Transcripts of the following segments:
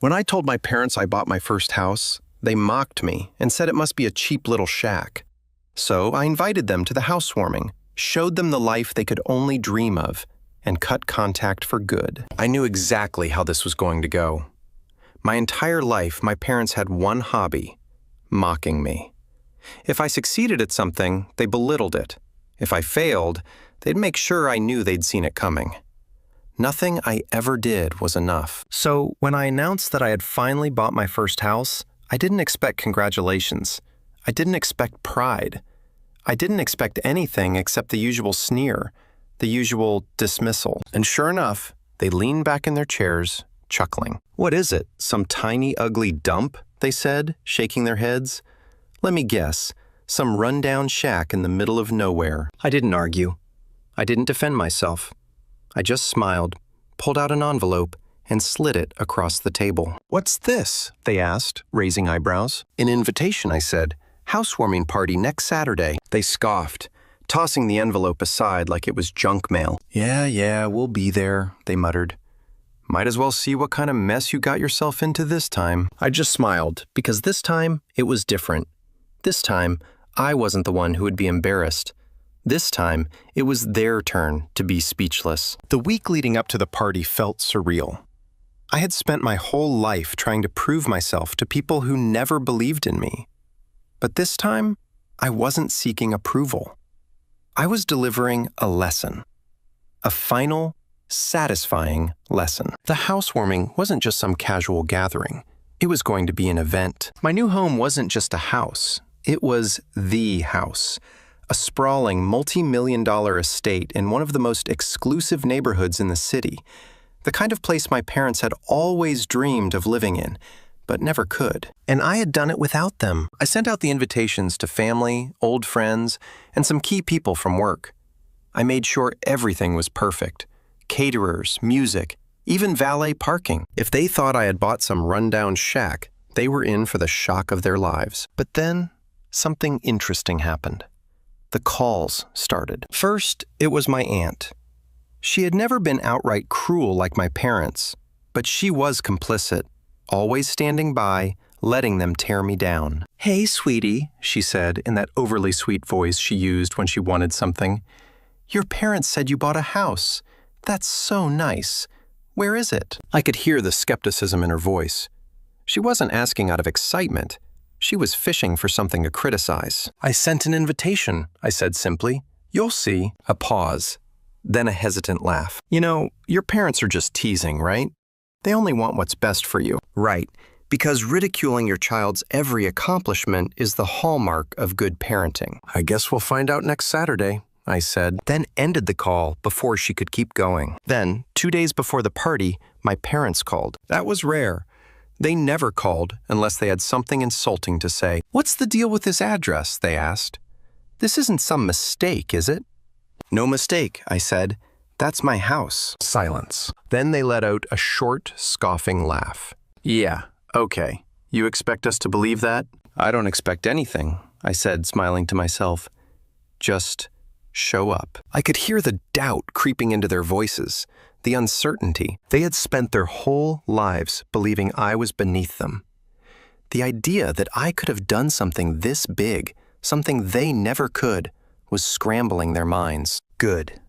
When I told my parents I bought my first house, they mocked me and said it must be a cheap little shack. So I invited them to the housewarming, showed them the life they could only dream of, and cut contact for good. I knew exactly how this was going to go. My entire life, my parents had one hobby: mocking me. If I succeeded at something, they belittled it. If I failed, they'd make sure I knew they'd seen it coming. Nothing I ever did was enough. So when I announced that I had finally bought my first house, I didn't expect congratulations. I didn't expect pride. I didn't expect anything except the usual sneer, the usual dismissal. And sure enough, they leaned back in their chairs, chuckling. "What is it? Some tiny, ugly dump?" they said, shaking their heads. "Let me guess. Some rundown shack in the middle of nowhere." I didn't argue. I didn't defend myself. I just smiled, pulled out an envelope, and slid it across the table. "What's this?" they asked, raising eyebrows. "An invitation," I said. "Housewarming party next Saturday." They scoffed, tossing the envelope aside like it was junk mail. Yeah, we'll be there," they muttered. "Might as well see what kind of mess you got yourself into this time." I just smiled, because this time it was different. This time, I wasn't the one who would be embarrassed. This time, it was their turn to be speechless. The week leading up to the party felt surreal. I had spent my whole life trying to prove myself to people who never believed in me. But this time, I wasn't seeking approval. I was delivering a lesson. A final, satisfying lesson. The housewarming wasn't just some casual gathering. It was going to be an event. My new home wasn't just a house. It was the house. A sprawling, multi-million-dollar estate in one of the most exclusive neighborhoods in the city. The kind of place my parents had always dreamed of living in, but never could. And I had done it without them. I sent out the invitations to family, old friends, and some key people from work. I made sure everything was perfect. Caterers, music, even valet parking. If they thought I had bought some rundown shack, they were in for the shock of their lives. But then, something interesting happened. The calls started. First, it was my aunt. She had never been outright cruel like my parents, but she was complicit, always standing by, letting them tear me down. "Hey, sweetie," she said in that overly sweet voice she used when she wanted something. "Your parents said you bought a house. That's so nice. Where is it?" I could hear the skepticism in her voice. She wasn't asking out of excitement. She was fishing for something to criticize. "I sent an invitation," I said simply. "You'll see." A pause, then a hesitant laugh. "You know, your parents are just teasing, right? They only want what's best for you." "Right, because ridiculing your child's every accomplishment is the hallmark of good parenting." "I guess we'll find out next Saturday," I said, then ended the call before she could keep going. Then, 2 days before the party, my parents called. That was rare. They never called unless they had something insulting to say. "What's the deal with this address?" they asked. "This isn't some mistake, is it?" "No mistake," I said. "That's my house." Silence. Then they let out a short, scoffing laugh. "Yeah, okay. You expect us to believe that?" "I don't expect anything," I said, smiling to myself. "Just show up." I could hear the doubt creeping into their voices. The uncertainty. They had spent their whole lives believing I was beneath them. The idea that I could have done something this big, something they never could, was scrambling their minds. Good.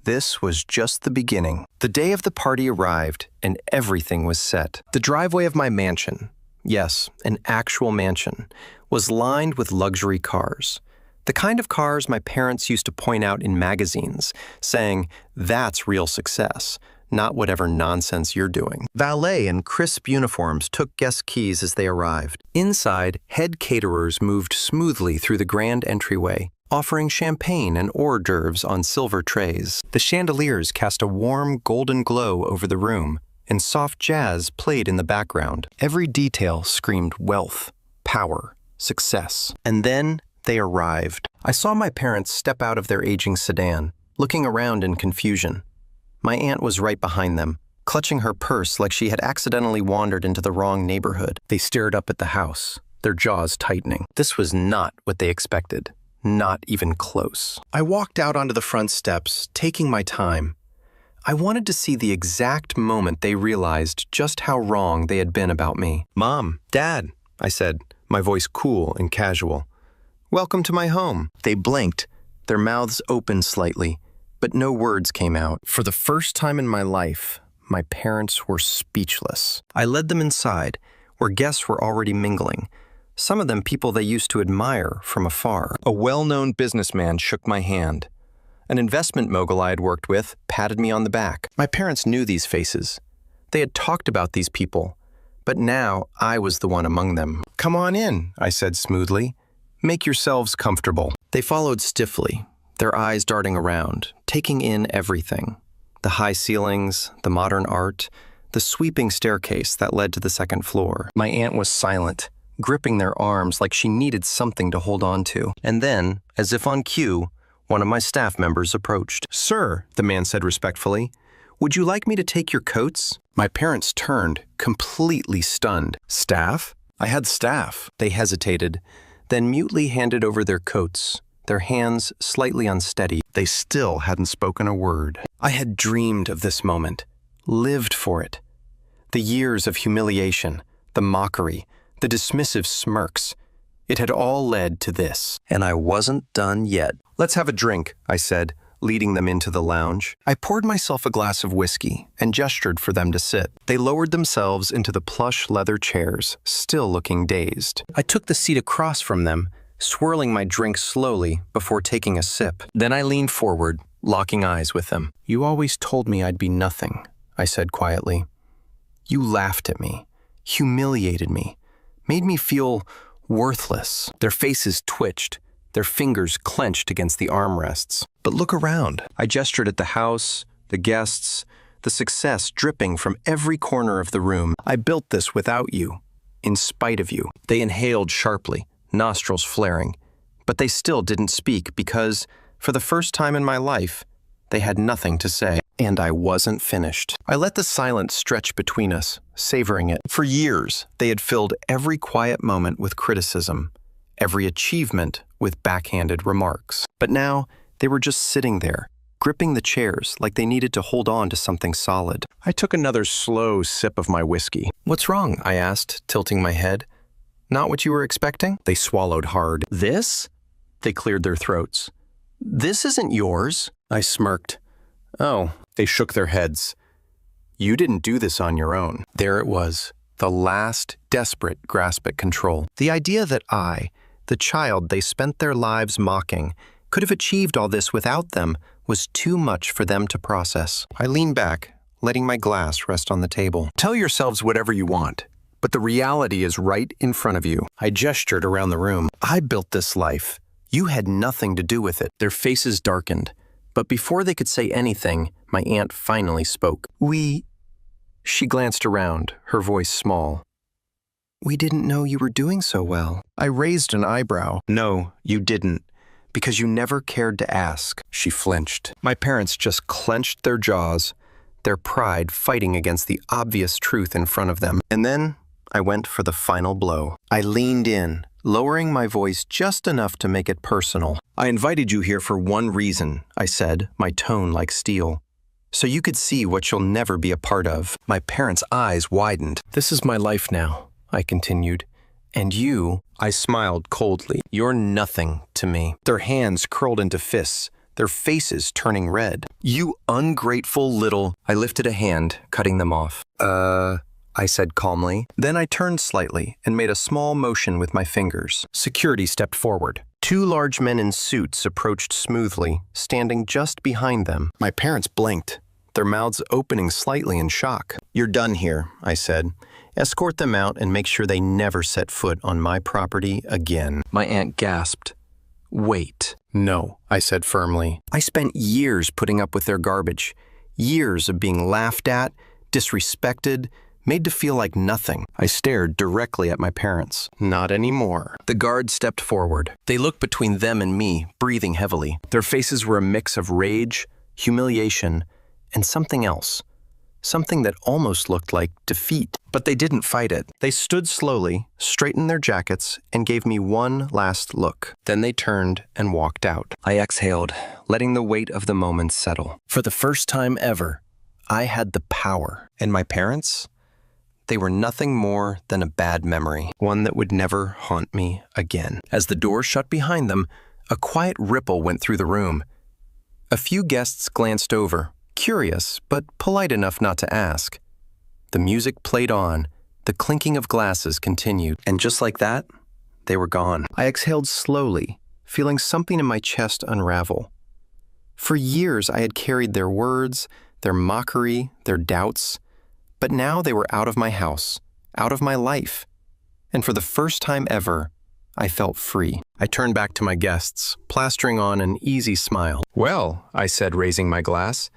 This was just the beginning. The day of the party arrived, and everything was set. The driveway of my mansion, yes, an actual mansion, was lined with luxury cars. The kind of cars my parents used to point out in magazines, saying, "That's real success, not whatever nonsense you're doing." Valet in crisp uniforms took guest keys as they arrived. Inside, head caterers moved smoothly through the grand entryway, offering champagne and hors d'oeuvres on silver trays. The chandeliers cast a warm golden glow over the room, and soft jazz played in the background. Every detail screamed wealth, power, success. And then they arrived. I saw my parents step out of their aging sedan, looking around in confusion. My aunt was right behind them, clutching her purse like she had accidentally wandered into the wrong neighborhood. They stared up at the house, their jaws tightening. This was not what they expected, not even close. I walked out onto the front steps, taking my time. I wanted to see the exact moment they realized just how wrong they had been about me. "Mom, Dad," I said, my voice cool and casual. "Welcome to my home." They blinked, their mouths opened slightly, but no words came out. For the first time in my life, my parents were speechless. I led them inside, where guests were already mingling, some of them people they used to admire from afar. A well-known businessman shook my hand. An investment mogul I had worked with patted me on the back. My parents knew these faces. They had talked about these people, but now I was the one among them. "Come on in," I said smoothly. "Make yourselves comfortable." They followed stiffly, their eyes darting around, taking in everything. The high ceilings, the modern art, the sweeping staircase that led to the second floor. My aunt was silent, gripping their arms like she needed something to hold on to. And then, as if on cue, one of my staff members approached. "Sir," the man said respectfully, "would you like me to take your coats?" My parents turned, completely stunned. "Staff?" I had staff. They hesitated, then mutely handed over their coats, their hands slightly unsteady. They still hadn't spoken a word. I had dreamed of this moment, lived for it. The years of humiliation, the mockery, the dismissive smirks. It had all led to this. And I wasn't done yet. "Let's have a drink," I said, leading them into the lounge. I poured myself a glass of whiskey and gestured for them to sit. They lowered themselves into the plush leather chairs, still looking dazed. I took the seat across from them, swirling my drink slowly before taking a sip. Then I leaned forward, locking eyes with them. "You always told me I'd be nothing," I said quietly. "You laughed at me, humiliated me, made me feel worthless." Their faces twitched, their fingers clenched against the armrests. "But look around." I gestured at the house, the guests, the success dripping from every corner of the room. "I built this without you, in spite of you." They inhaled sharply, nostrils flaring, but they still didn't speak because, for the first time in my life, they had nothing to say. And I wasn't finished. I let the silence stretch between us, savoring it. For years, they had filled every quiet moment with criticism, every achievement with backhanded remarks. But now, they were just sitting there, gripping the chairs like they needed to hold on to something solid. I took another slow sip of my whiskey. "What's wrong?" I asked, tilting my head. "Not what you were expecting?" They swallowed hard. "This?" They cleared their throats. "This isn't yours." I smirked. "Oh." They shook their heads. "You didn't do this on your own." There it was, the last desperate grasp at control. The idea that I, the child they spent their lives mocking, could have achieved all this without them was too much for them to process. I leaned back, letting my glass rest on the table. "Tell yourselves whatever you want, but the reality is right in front of you." I gestured around the room. "I built this life. You had nothing to do with it." Their faces darkened, but before they could say anything, my aunt finally spoke. She glanced around, her voice small. "We didn't know you were doing so well." I raised an eyebrow. "No, you didn't, because you never cared to ask." She flinched. My parents just clenched their jaws, their pride fighting against the obvious truth in front of them. And then I went for the final blow. I leaned in, lowering my voice just enough to make it personal. "I invited you here for one reason," I said, my tone like steel. "So you could see what you'll never be a part of." My parents' eyes widened. "This is my life now," I continued. "And you," I smiled coldly, "you're nothing to me." Their hands curled into fists, their faces turning red. "You ungrateful little—" I lifted a hand, cutting them off. I said calmly. Then I turned slightly and made a small motion with my fingers. Security stepped forward. Two large men in suits approached smoothly, standing just behind them. My parents blinked, their mouths opening slightly in shock. "You're done here," I said. "Escort them out and make sure they never set foot on my property again." My aunt gasped. "Wait." "No," I said firmly. "I spent years putting up with their garbage, years of being laughed at, disrespected, made to feel like nothing." I stared directly at my parents. "Not anymore." The guard stepped forward. They looked between them and me, breathing heavily. Their faces were a mix of rage, humiliation, and something else. Something that almost looked like defeat. But they didn't fight it. They stood slowly, straightened their jackets, and gave me one last look. Then they turned and walked out. I exhaled, letting the weight of the moment settle. For the first time ever, I had the power. And my parents? They were nothing more than a bad memory, one that would never haunt me again. As the door shut behind them, a quiet ripple went through the room. A few guests glanced over, curious but polite enough not to ask. The music played on, the clinking of glasses continued, and just like that, they were gone. I exhaled slowly, feeling something in my chest unravel. For years I had carried their words, their mockery, their doubts, but now they were out of my house, out of my life, and for the first time ever, I felt free. I turned back to my guests, plastering on an easy smile. "Well," I said, raising my glass,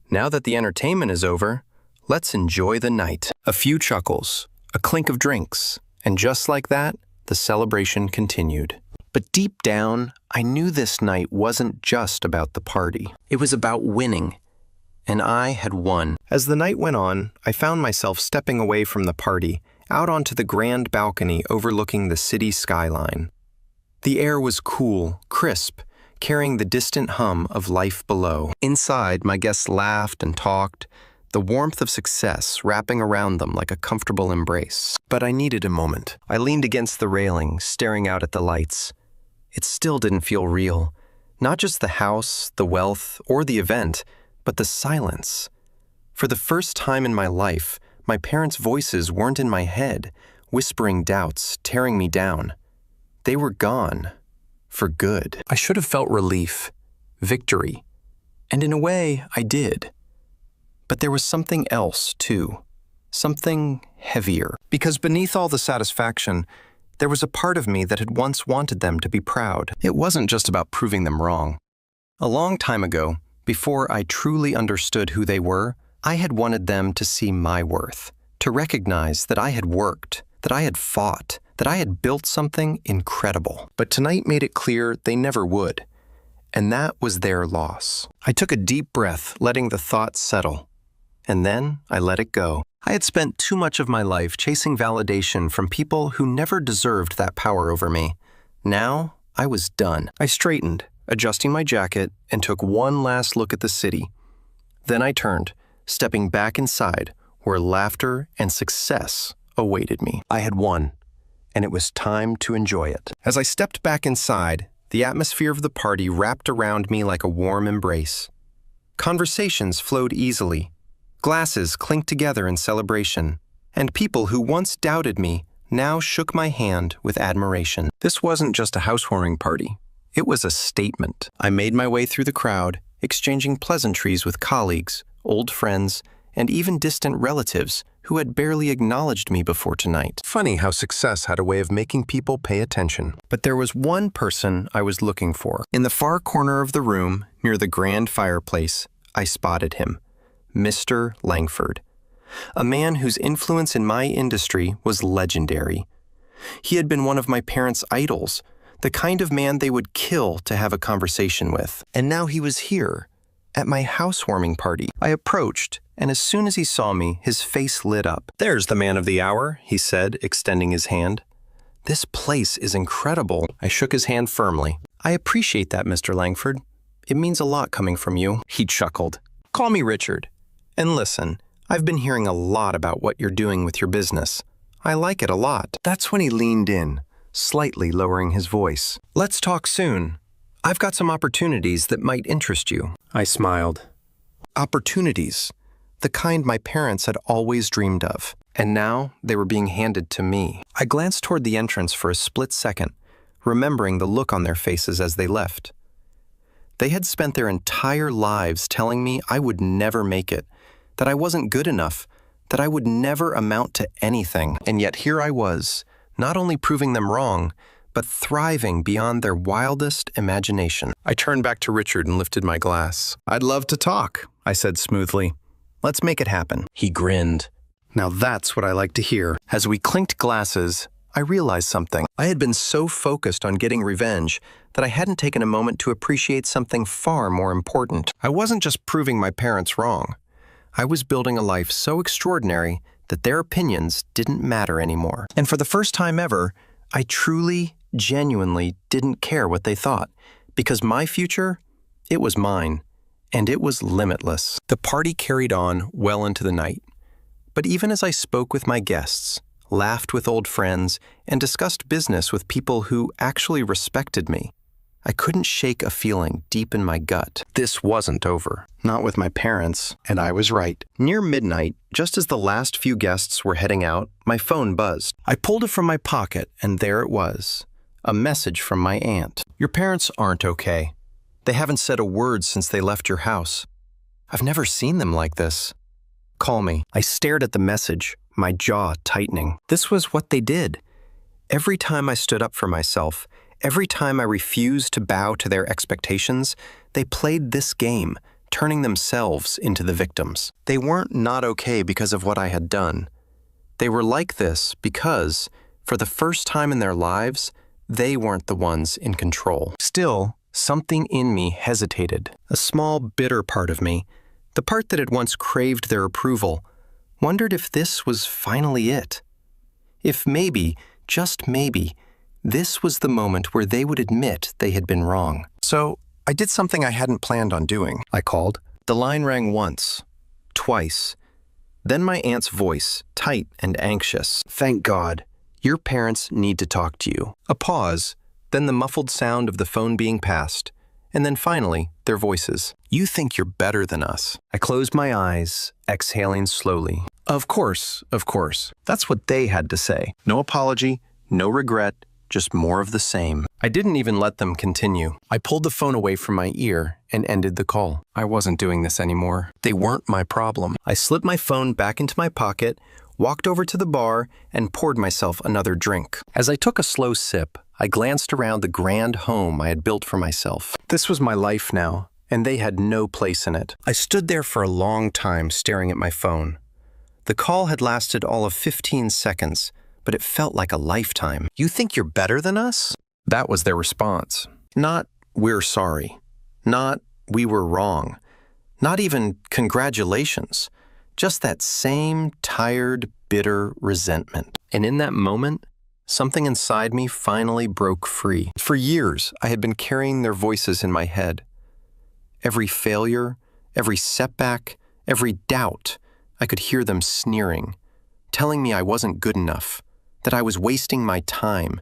"now that the entertainment is over, let's enjoy the night." A few chuckles, a clink of drinks, and just like that, the celebration continued. But deep down, I knew this night wasn't just about the party. It was about winning. And I had won. As the night went on, I found myself stepping away from the party, out onto the grand balcony overlooking the city skyline. The air was cool, crisp, carrying the distant hum of life below. Inside, my guests laughed and talked, the warmth of success wrapping around them like a comfortable embrace. But I needed a moment. I leaned against the railing, staring out at the lights. It still didn't feel real. Not just the house, the wealth, or the event, but the silence. For the first time in my life, my parents' voices weren't in my head, whispering doubts, tearing me down. They were gone. For good. I should have felt relief, victory. And in a way, I did. But there was something else, too. Something heavier. Because beneath all the satisfaction, there was a part of me that had once wanted them to be proud. It wasn't just about proving them wrong. A long time ago, before I truly understood who they were, I had wanted them to see my worth, to recognize that I had worked, that I had fought, that I had built something incredible. But tonight made it clear they never would, and that was their loss. I took a deep breath, letting the thought settle, and then I let it go. I had spent too much of my life chasing validation from people who never deserved that power over me. Now, I was done. I straightened, adjusting my jacket, and took one last look at the city. Then I turned, stepping back inside, where laughter and success awaited me. I had won, and it was time to enjoy it. As I stepped back inside, the atmosphere of the party wrapped around me like a warm embrace. Conversations flowed easily, glasses clinked together in celebration, and people who once doubted me now shook my hand with admiration. This wasn't just a housewarming party. It was a statement. I made my way through the crowd, exchanging pleasantries with colleagues, old friends, and even distant relatives who had barely acknowledged me before tonight. Funny how success had a way of making people pay attention. But there was one person I was looking for. In the far corner of the room, near the grand fireplace, I spotted him, Mr. Langford, a man whose influence in my industry was legendary. He had been one of my parents' idols, the kind of man they would kill to have a conversation with. And now he was here, at my housewarming party. I approached, and as soon as he saw me, his face lit up. "There's the man of the hour," he said, extending his hand. "This place is incredible." I shook his hand firmly. "I appreciate that, Mr. Langford. It means a lot coming from you." He chuckled. "Call me Richard. And listen, I've been hearing a lot about what you're doing with your business. I like it a lot." That's when he leaned in, slightly lowering his voice. "Let's talk soon. I've got some opportunities that might interest you." I smiled. Opportunities, the kind my parents had always dreamed of. And now they were being handed to me. I glanced toward the entrance for a split second, remembering the look on their faces as they left. They had spent their entire lives telling me I would never make it, that I wasn't good enough, that I would never amount to anything. And yet here I was, not only proving them wrong, but thriving beyond their wildest imagination. I turned back to Richard and lifted my glass. "I'd love to talk," I said smoothly. "Let's make it happen." He grinned. "Now that's what I like to hear." As we clinked glasses, I realized something. I had been so focused on getting revenge that I hadn't taken a moment to appreciate something far more important. I wasn't just proving my parents wrong. I was building a life so extraordinary that their opinions didn't matter anymore. And for the first time ever, I truly, genuinely didn't care what they thought, because my future, it was mine, and it was limitless. The party carried on well into the night. But even as I spoke with my guests, laughed with old friends, and discussed business with people who actually respected me, I couldn't shake a feeling deep in my gut. This wasn't over. Not with my parents, and I was right. Near midnight, just as the last few guests were heading out, my phone buzzed. I pulled it from my pocket, and there it was. A message from my aunt. Your parents aren't okay. They haven't said a word since they left your house. I've never seen them like this. Call me. I stared at the message, my jaw tightening. This was what they did. Every time I stood up for myself, every time I refused to bow to their expectations, they played this game, turning themselves into the victims. They weren't not okay because of what I had done. They were like this because, for the first time in their lives, they weren't the ones in control. Still, something in me hesitated. A small, bitter part of me, the part that had once craved their approval, wondered if this was finally it. If maybe, just maybe, this was the moment where they would admit they had been wrong. So, I did something I hadn't planned on doing. I called. The line rang once, twice. Then my aunt's voice, tight and anxious. Thank God. Your parents need to talk to you. A pause, then the muffled sound of the phone being passed, and then finally, their voices. You think you're better than us. I closed my eyes, exhaling slowly. Of course, of course. That's what they had to say. No apology, no regret, just more of the same. I didn't even let them continue. I pulled the phone away from my ear and ended the call. I wasn't doing this anymore. They weren't my problem. I slipped my phone back into my pocket, walked over to the bar, and poured myself another drink. As I took a slow sip, I glanced around the grand home I had built for myself. This was my life now, and they had no place in it. I stood there for a long time staring at my phone. The call had lasted all of 15 seconds, but it felt like a lifetime. You think you're better than us? That was their response. Not, we're sorry. Not, we were wrong. Not even, congratulations. Just that same tired, bitter resentment. And in that moment, something inside me finally broke free. For years, I had been carrying their voices in my head. Every failure, every setback, every doubt, I could hear them sneering, telling me I wasn't good enough, that I was wasting my time,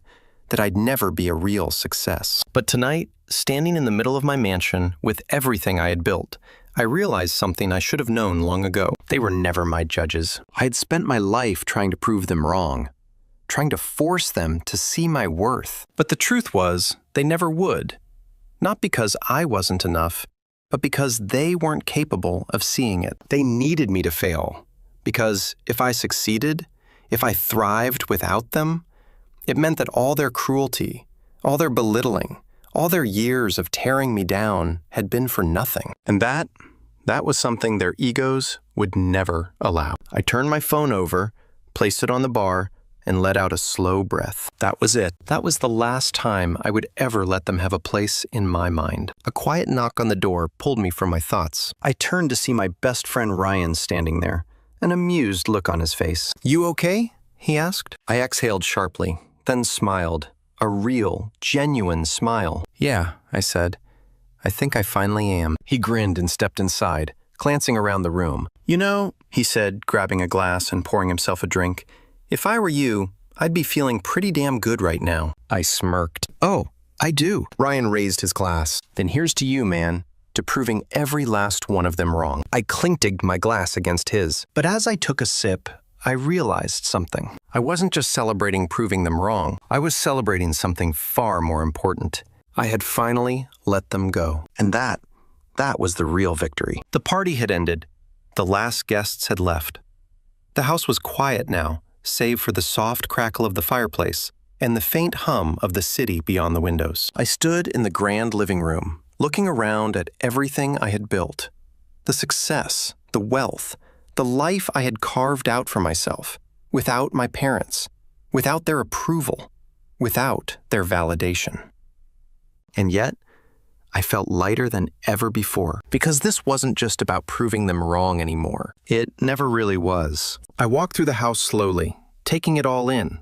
that I'd never be a real success. But tonight, standing in the middle of my mansion with everything I had built, I realized something I should have known long ago. They were never my judges. I had spent my life trying to prove them wrong, trying to force them to see my worth. But the truth was, they never would. Not because I wasn't enough, but because they weren't capable of seeing it. They needed me to fail, because if I succeeded, if I thrived without them, it meant that all their cruelty, all their belittling, all their years of tearing me down had been for nothing. And that was something their egos would never allow. I turned my phone over, placed it on the bar, and let out a slow breath. That was it. That was the last time I would ever let them have a place in my mind. A quiet knock on the door pulled me from my thoughts. I turned to see my best friend Ryan standing there, an amused look on his face. You okay? He asked. I exhaled sharply, then smiled. A real, genuine smile. Yeah, I said. I think I finally am. He grinned and stepped inside, glancing around the room. You know, he said, grabbing a glass and pouring himself a drink, if I were you, I'd be feeling pretty damn good right now. I smirked. Oh, I do. Ryan raised his glass. Then here's to you, man, to proving every last one of them wrong. I clinked my glass against his. But as I took a sip, I realized something. I wasn't just celebrating proving them wrong. I was celebrating something far more important. I had finally let them go. And that was the real victory. The party had ended. The last guests had left. The house was quiet now, save for the soft crackle of the fireplace and the faint hum of the city beyond the windows. I stood in the grand living room, looking around at everything I had built. The success, the wealth, the life I had carved out for myself, without my parents, without their approval, without their validation. And yet, I felt lighter than ever before, because this wasn't just about proving them wrong anymore. It never really was. I walked through the house slowly, taking it all in.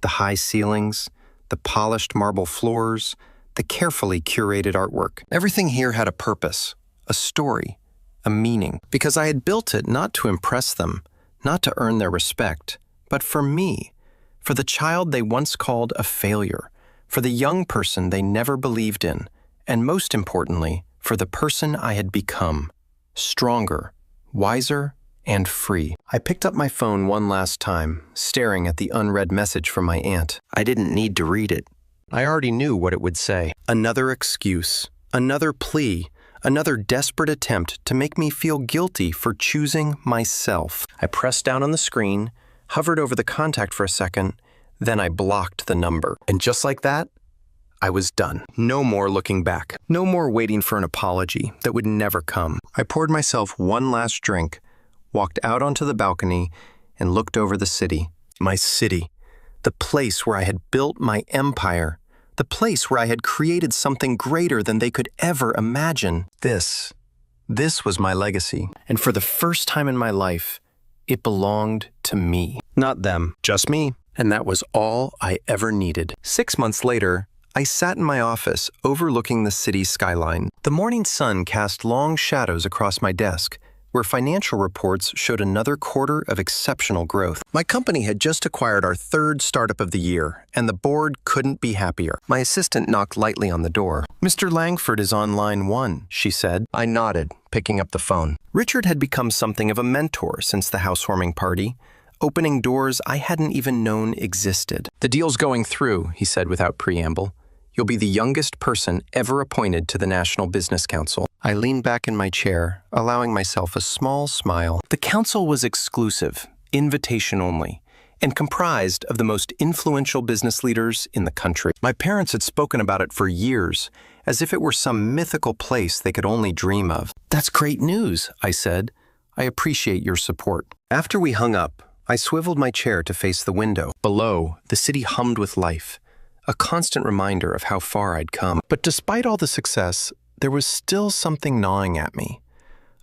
The high ceilings, the polished marble floors, the carefully curated artwork. Everything here had a purpose, a story, a meaning, because I had built it not to impress them, not to earn their respect, but for me, for the child they once called a failure, for the young person they never believed in, and most importantly, for the person I had become, stronger, wiser, and free. I picked up my phone one last time, staring at the unread message from my aunt. I didn't need to read it. I already knew what it would say. Another excuse, another plea, another desperate attempt to make me feel guilty for choosing myself. I pressed down on the screen, hovered over the contact for a second, then I blocked the number. And just like that, I was done. No more looking back. No more waiting for an apology that would never come. I poured myself one last drink, walked out onto the balcony, and looked over the city. My city. The place where I had built my empire. The place where I had created something greater than they could ever imagine. This was my legacy. And for the first time in my life, it belonged to me. Not them, just me. And that was all I ever needed. 6 months later, I sat in my office overlooking the city skyline. The morning sun cast long shadows across my desk, where financial reports showed another quarter of exceptional growth. My company had just acquired our third startup of the year, and the board couldn't be happier. My assistant knocked lightly on the door. "Mr. Langford is on line 1, she said. I nodded, picking up the phone. Richard had become something of a mentor since the housewarming party, opening doors I hadn't even known existed. "The deal's going through," he said without preamble. "You'll be the youngest person ever appointed to the National Business Council." I leaned back in my chair, allowing myself a small smile. The council was exclusive, invitation only, and comprised of the most influential business leaders in the country. My parents had spoken about it for years, as if it were some mythical place they could only dream of. "That's great news," I said. "I appreciate your support." After we hung up, I swiveled my chair to face the window. Below, the city hummed with life, a constant reminder of how far I'd come. But despite all the success, there was still something gnawing at me,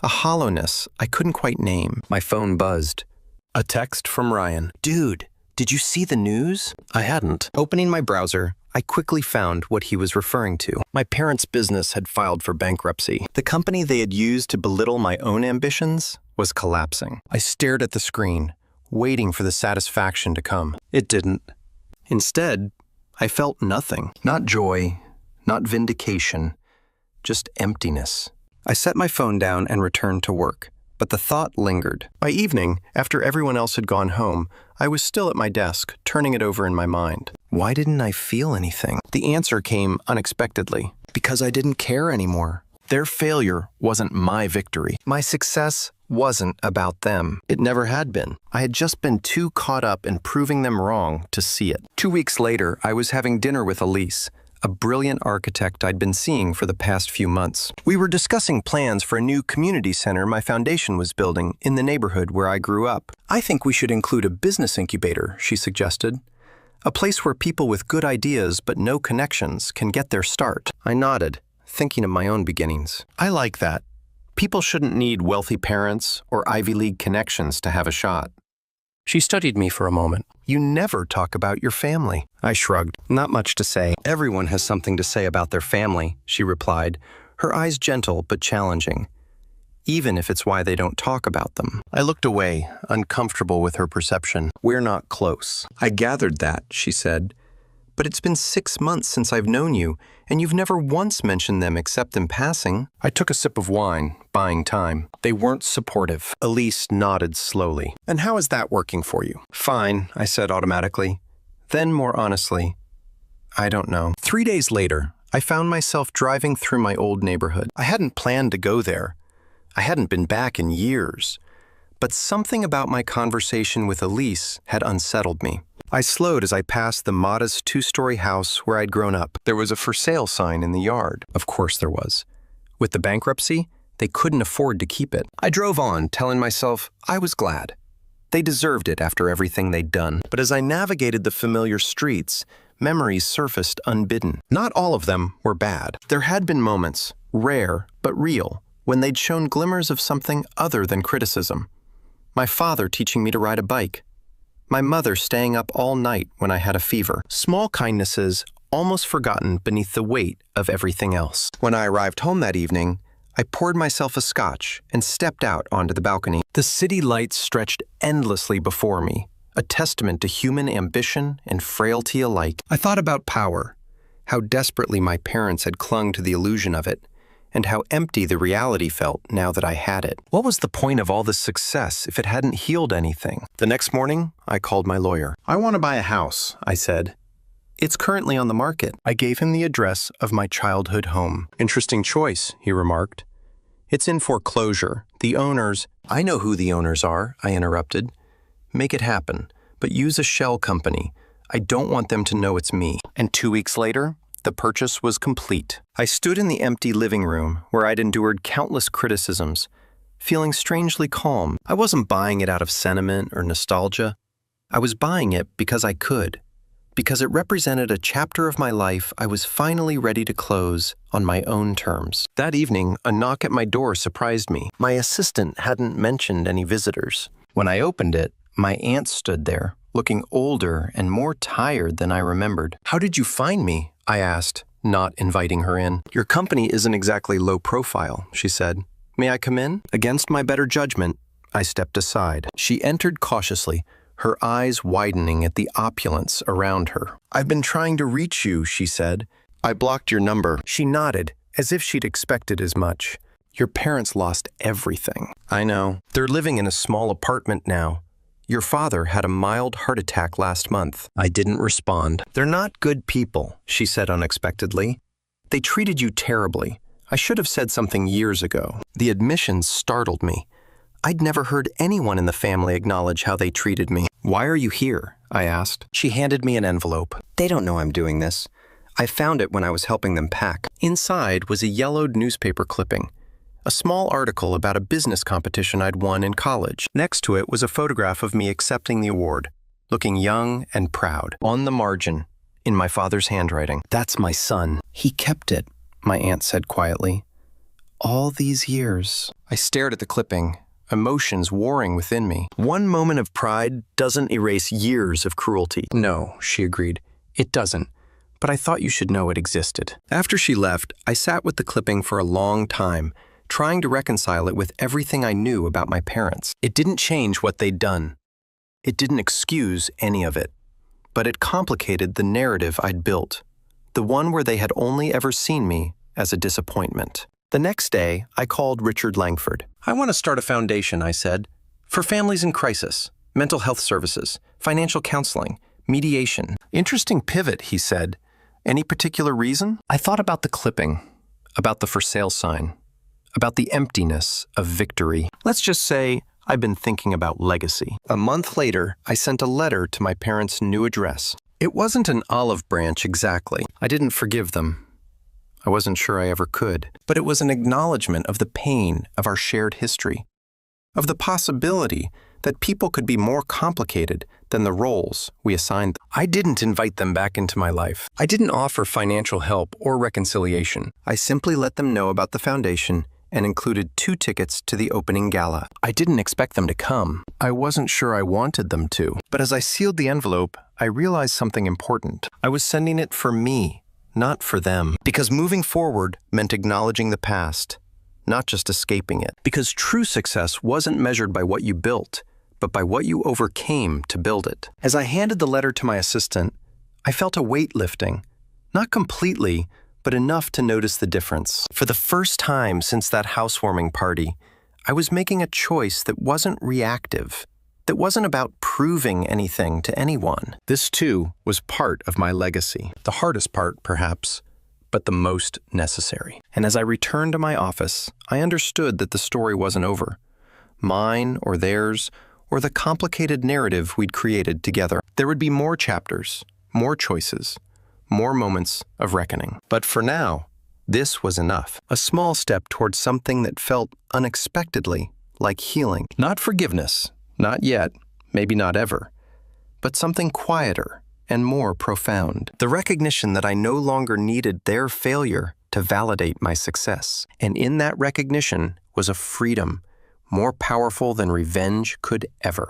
a hollowness I couldn't quite name. My phone buzzed. A text from Ryan. "Dude, did you see the news?" I hadn't. Opening my browser, I quickly found what he was referring to. My parents' business had filed for bankruptcy. The company they had used to belittle my own ambitions was collapsing. I stared at the screen, waiting for the satisfaction to come. It didn't. Instead, I felt nothing. Not joy, not vindication, just emptiness. I set my phone down and returned to work, but the thought lingered. By evening, after everyone else had gone home, I was still at my desk, turning it over in my mind. Why didn't I feel anything? The answer came unexpectedly. Because I didn't care anymore. Their failure wasn't my victory. My success wasn't about them. It never had been. I had just been too caught up in proving them wrong to see it. 2 weeks later, I was having dinner with Elise, a brilliant architect I'd been seeing for the past few months. We were discussing plans for a new community center my foundation was building in the neighborhood where I grew up. "I think we should include a business incubator," she suggested. "A place where people with good ideas but no connections can get their start." I nodded, thinking of my own beginnings. I like that. People shouldn't need wealthy parents or Ivy League connections to have a shot. She studied me for a moment. "You never talk about your family." I shrugged. "Not much to say. Everyone has something to say about their family," she replied, her eyes gentle but challenging, even if it's why they don't talk about them. I looked away, uncomfortable with her perception. "We're not close." "I gathered that," she said. "But it's been 6 months since I've known you, and you've never once mentioned them except in passing." I took a sip of wine, buying time. They weren't supportive. Elise nodded slowly. "And how is that working for you?" "Fine," I said automatically. Then, more honestly, "I don't know." 3 days later, I found myself driving through my old neighborhood. I hadn't planned to go there. I hadn't been back in years. But something about my conversation with Elise had unsettled me. I slowed as I passed the modest 2-story house where I'd grown up. There was a for sale sign in the yard. Of course there was. With the bankruptcy, they couldn't afford to keep it. I drove on, telling myself I was glad. They deserved it after everything they'd done. But as I navigated the familiar streets, memories surfaced unbidden. Not all of them were bad. There had been moments, rare but real, when they'd shown glimmers of something other than criticism. My father teaching me to ride a bike. My mother staying up all night when I had a fever. Small kindnesses almost forgotten beneath the weight of everything else. When I arrived home that evening, I poured myself a scotch and stepped out onto the balcony. The city lights stretched endlessly before me, a testament to human ambition and frailty alike. I thought about power, how desperately my parents had clung to the illusion of it, and how empty the reality felt now that I had it. What was the point of all this success if it hadn't healed anything? The next morning, I called my lawyer. "I want to buy a house," I said. "It's currently on the market." I gave him the address of my childhood home. "Interesting choice," he remarked. "It's in foreclosure. The owners—" "I know who the owners are," I interrupted. "Make it happen, but use a shell company. I don't want them to know it's me." And 2 weeks later, the purchase was complete. I stood in the empty living room where I'd endured countless criticisms, feeling strangely calm. I wasn't buying it out of sentiment or nostalgia. I was buying it because I could, because it represented a chapter of my life I was finally ready to close on my own terms. That evening, a knock at my door surprised me. My assistant hadn't mentioned any visitors. When I opened it, my aunt stood there, looking older and more tired than I remembered. "How did you find me?" I asked, not inviting her in. "Your company isn't exactly low profile," she said. "May I come in?" Against my better judgment, I stepped aside. She entered cautiously, her eyes widening at the opulence around her. "I've been trying to reach you," she said. "I blocked your number." She nodded, as if she'd expected as much. "Your parents lost everything." "I know. They're living in a small apartment now. Your father had a mild heart attack last month." I didn't respond. "They're not good people," she said unexpectedly. "They treated you terribly. I should have said something years ago." The admission startled me. I'd never heard anyone in the family acknowledge how they treated me. "Why are you here?" I asked. She handed me an envelope. "They don't know I'm doing this. I found it when I was helping them pack." Inside was a yellowed newspaper clipping, a small article about a business competition I'd won in college. Next to it was a photograph of me accepting the award, looking young and proud. On the margin, in my father's handwriting, "That's my son. He kept it," my aunt said quietly. "All these years." I stared at the clipping, emotions warring within me. "One moment of pride doesn't erase years of cruelty." "No," she agreed. "It doesn't. But I thought you should know it existed." After she left, I sat with the clipping for a long time, trying to reconcile it with everything I knew about my parents. It didn't change what they'd done. It didn't excuse any of it. But it complicated the narrative I'd built, the one where they had only ever seen me as a disappointment. The next day, I called Richard Langford. "I want to start a foundation," I said, "for families in crisis, mental health services, financial counseling, mediation." "Interesting pivot," he said. "Any particular reason?" I thought about the clipping, about the for sale sign, about the emptiness of victory. Let's just say I've been thinking about legacy. A month later, I sent a letter to my parents' new address. It wasn't an olive branch exactly. I didn't forgive them. I wasn't sure I ever could. But it was an acknowledgement of the pain of our shared history, of the possibility that people could be more complicated than the roles we assigned them. I didn't invite them back into my life. I didn't offer financial help or reconciliation. I simply let them know about the foundation and included 2 tickets to the opening gala. I didn't expect them to come. I wasn't sure I wanted them to. But as I sealed the envelope, I realized something important. I was sending it for me, not for them. Because moving forward meant acknowledging the past, not just escaping it. Because true success wasn't measured by what you built, but by what you overcame to build it. As I handed the letter to my assistant, I felt a weight lifting. Not completely, but enough to notice the difference. For the first time since that housewarming party, I was making a choice that wasn't reactive, that wasn't about proving anything to anyone. This, too, was part of my legacy. The hardest part, perhaps, but the most necessary. And as I returned to my office, I understood that the story wasn't over. Mine or theirs, or the complicated narrative we'd created together. There would be more chapters, more choices, more moments of reckoning. But for now, this was enough. A small step towards something that felt unexpectedly like healing. Not forgiveness, not yet, maybe not ever, but something quieter and more profound. The recognition that I no longer needed their failure to validate my success. And in that recognition was a freedom more powerful than revenge could ever.